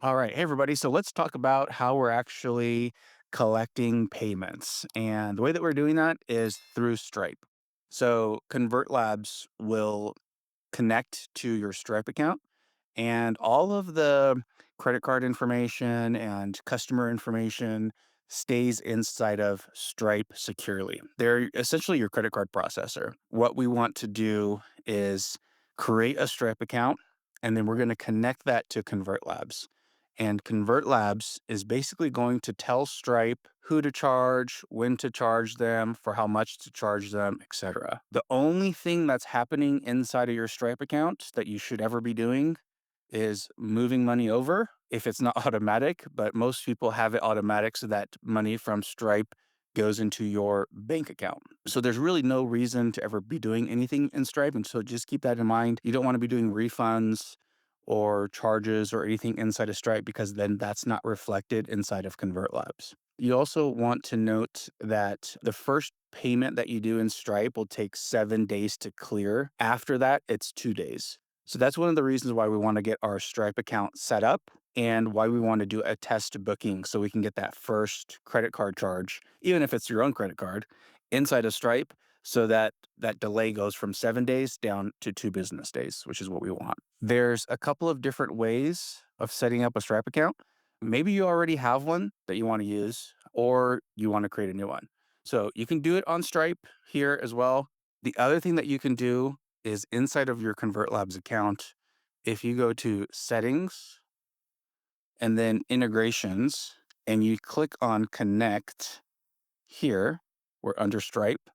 All right. Hey, everybody. So let's talk about how we're actually collecting payments. And the way that we're doing that is through Stripe. So ConvertLabs will connect to your Stripe account, and all of the credit card information and customer information stays inside of Stripe securely. They're essentially your credit card processor. What we want to do is create a Stripe account, and then we're going to connect that to ConvertLabs. And ConvertLabs is basically going to tell Stripe who to charge, when to charge them, for how much to charge them, etc. The only thing that's happening inside of your Stripe account that you should ever be doing is moving money over if it's not automatic, but most people have it automatic so that money from Stripe goes into your bank account. So there's really no reason to ever be doing anything in Stripe. And so just keep that in mind. You don't want to be doing refunds or charges or anything inside of Stripe because then that's not reflected inside of ConvertLabs. You also want to note that the first payment that you do in Stripe will take 7 days to clear. After that, it's 2 days. So that's one of the reasons why we want to get our Stripe account set up and why we want to do a test booking so we can get that first credit card charge, even if it's your own credit card, inside of Stripe so that that delay goes from 7 days down to 2 business days, which is what we want. There's a couple of different ways of setting up a Stripe account. Maybe you already have one that you want to use, or you want to create a new one. So you can do it on Stripe here as well. The other thing that you can do is inside of your ConvertLabs account, if you go to settings and then integrations and you click on connect here, we're under Stripe.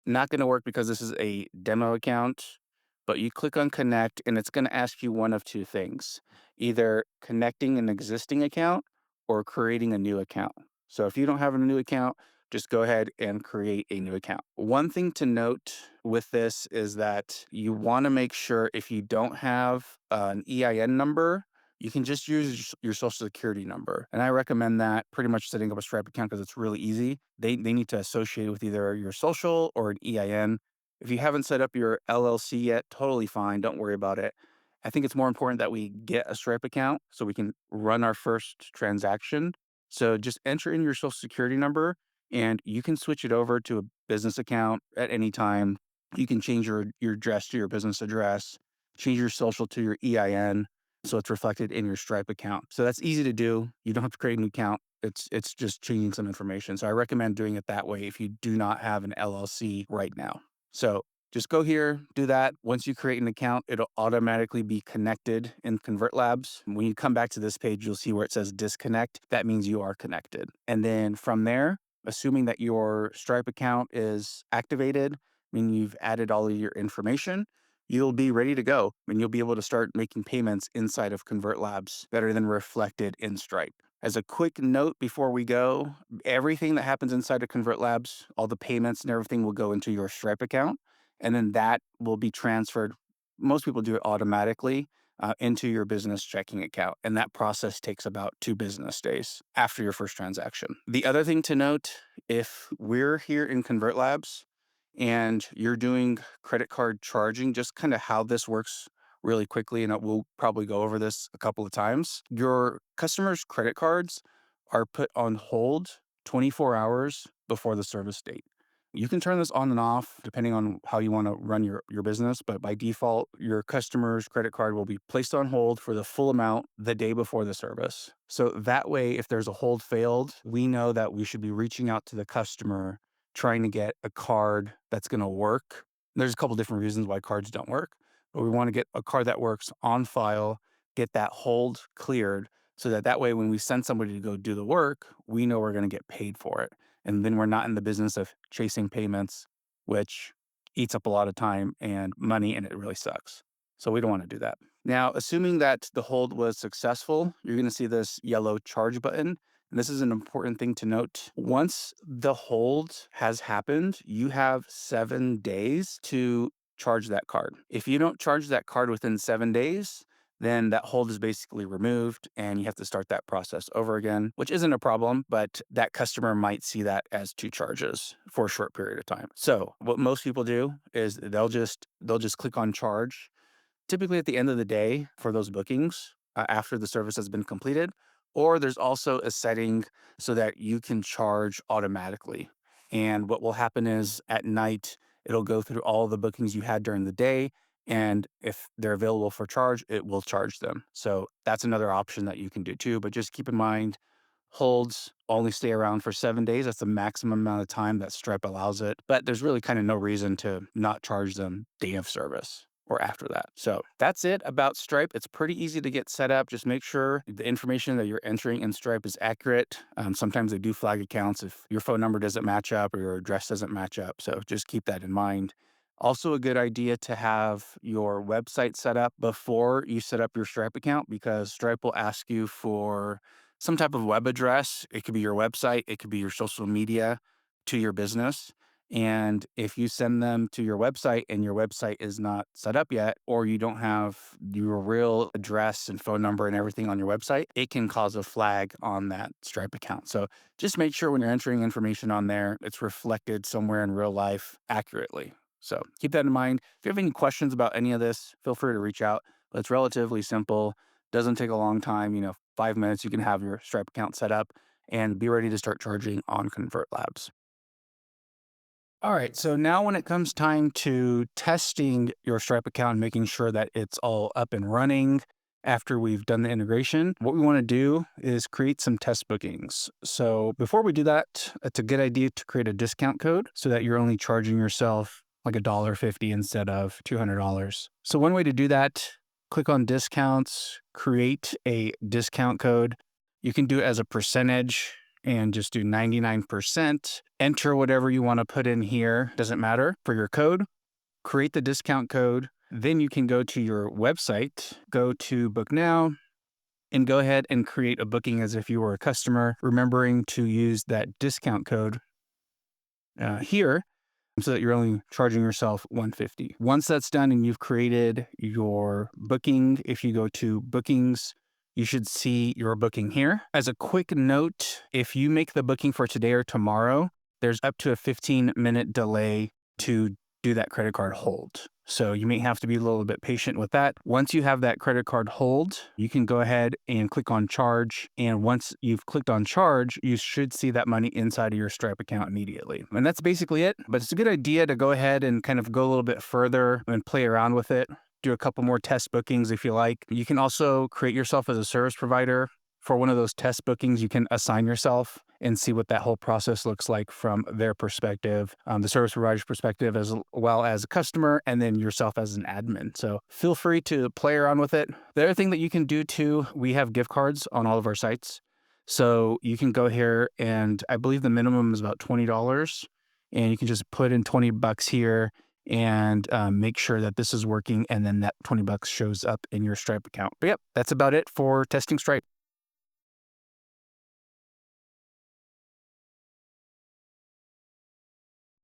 Not going to work because this is a demo account, but you click on connect and it's going to ask you one of two things, either connecting an existing account or creating a new account. So if you don't have a new account, just go ahead and create a new account. One thing to note with this is that you want to make sure if you don't have an EIN number, you can just use your social security number. And I recommend that pretty much setting up a Stripe account because it's really easy. They need to associate with either your social or an EIN. If you haven't set up your LLC yet, totally fine. Don't worry about it. I think it's more important that we get a Stripe account so we can run our first transaction. So just enter in your social security number and you can switch it over to a business account at any time. You can change your address to your business address, change your social to your EIN so it's reflected in your Stripe account. So that's easy to do. You don't have to create a new account. It's just changing some information. So I recommend doing it that way if you do not have an LLC right now. So just go here, do that. Once you create an account, it'll automatically be connected in ConvertLabs. When you come back to this page, you'll see where it says disconnect. That means you are connected. And then from there, assuming that your Stripe account is activated, meaning you've added all of your information, you'll be ready to go and you'll be able to start making payments inside of ConvertLabs that are then reflected in Stripe. As a quick note before we go, everything that happens inside of ConvertLabs, all the payments and everything will go into your Stripe account, and then that will be transferred. Most people do it automatically into your business checking account, and that process takes about 2 business days after your first transaction. The other thing to note, if we're here in ConvertLabs and you're doing credit card charging, just kind of how this works really quickly, and we'll probably go over this a couple of times. Your customers' credit cards are put on hold 24 hours before the service date. You can turn this on and off depending on how you want to run your business, but by default, your customer's credit card will be placed on hold for the full amount the day before the service. So that way, if there's a hold failed, we know that we should be reaching out to the customer trying to get a card that's going to work. There's a couple different reasons why cards don't work, but we want to get a card that works on file, get that hold cleared so that that way when we send somebody to go do the work, we know we're going to get paid for it. And then we're not in the business of chasing payments, which eats up a lot of time and money, and it really sucks. So we don't want to do that. Now, assuming that the hold was successful, you're going to see this yellow charge button. And this is an important thing to note. Once the hold has happened, you have 7 days to charge that card. If you don't charge that card within 7 days, then that hold is basically removed and you have to start that process over again, which isn't a problem, but that customer might see that as two charges for a short period of time. So what most people do is they'll just click on charge typically at the end of the day for those bookings. after the service has been completed, or there's also a setting so that you can charge automatically. And what will happen is at night, it'll go through all the bookings you had during the day. And if they're available for charge, it will charge them. So that's another option that you can do too. But just keep in mind, holds only stay around for 7 days. That's the maximum amount of time that Stripe allows it. But there's really kind of no reason to not charge them day of service or after that. So that's it about Stripe. It's pretty easy to get set up. Just make sure the information that you're entering in Stripe is accurate. Sometimes they do flag accounts if your phone number doesn't match up or your address doesn't match up. So just keep that in mind. Also, a good idea to have your website set up before you set up your Stripe account because Stripe will ask you for some type of web address. It could be your website, it could be your social media to your business. And if you send them to your website and your website is not set up yet, or you don't have your real address and phone number and everything on your website, it can cause a flag on that Stripe account. So just make sure when you're entering information on there, it's reflected somewhere in real life accurately. So keep that in mind. If you have any questions about any of this, feel free to reach out. But it's relatively simple. Doesn't take a long time. 5 minutes, you can have your Stripe account set up and be ready to start charging on ConvertLabs. All right, so now when it comes time to testing your Stripe account and making sure that it's all up and running after we've done the integration, what we want to do is create some test bookings. So before we do that, it's a good idea to create a discount code so that you're only charging yourself like $1.50 instead of $200. So one way to do that, click on discounts, create a discount code. You can do it as a percentage and just do 99%. Enter whatever you want to put in here, doesn't matter, for your code. Create the discount code. Then you can go to your website, go to Book Now, and go ahead and create a booking as if you were a customer, remembering to use that discount code here so that you're only charging yourself $150. Once that's done and you've created your booking, if you go to bookings, you should see your booking here. As a quick note, if you make the booking for today or tomorrow, there's up to a 15-minute delay to do that credit card hold. So you may have to be a little bit patient with that. Once you have that credit card hold, you can go ahead and click on charge. And once you've clicked on charge, you should see that money inside of your Stripe account immediately. And that's basically it. But it's a good idea to go ahead and kind of go a little bit further and play around with it. Do a couple more test bookings if you like. You can also create yourself as a service provider. For one of those test bookings, you can assign yourself and see what that whole process looks like from their perspective, the service provider's perspective, as well as a customer, and then yourself as an admin. So feel free to play around with it. The other thing that you can do too, we have gift cards on all of our sites. So you can go here and I believe the minimum is about $20 and you can just put in $20 here and make sure that this is working. And then that $20 shows up in your Stripe account. But yep, that's about it for testing Stripe.